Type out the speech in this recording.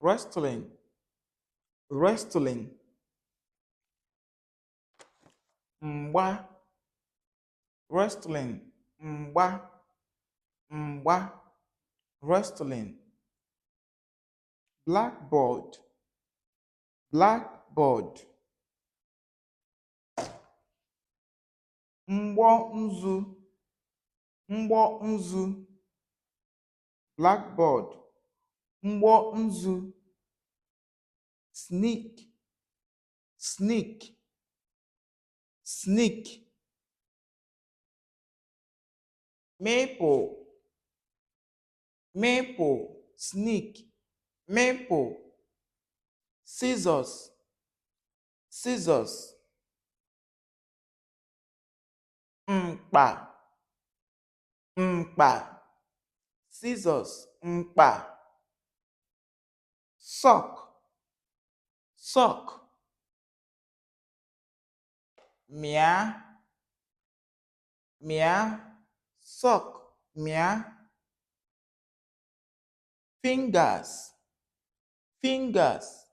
wrestling, wrestling, mgba, wrestling, mgba, mgba, wrestling, blackboard, blackboard, mgbọ nzu, mgbọ nzu, blackboard, mgbọ nzu, sneak, sneak, sneak, maple, maple, sneak, maple, scissors, scissors, mkpa, mkpa, scissors, mkpa, sock, sock, mịa, mịa, sock, mịa, fingers, fingers,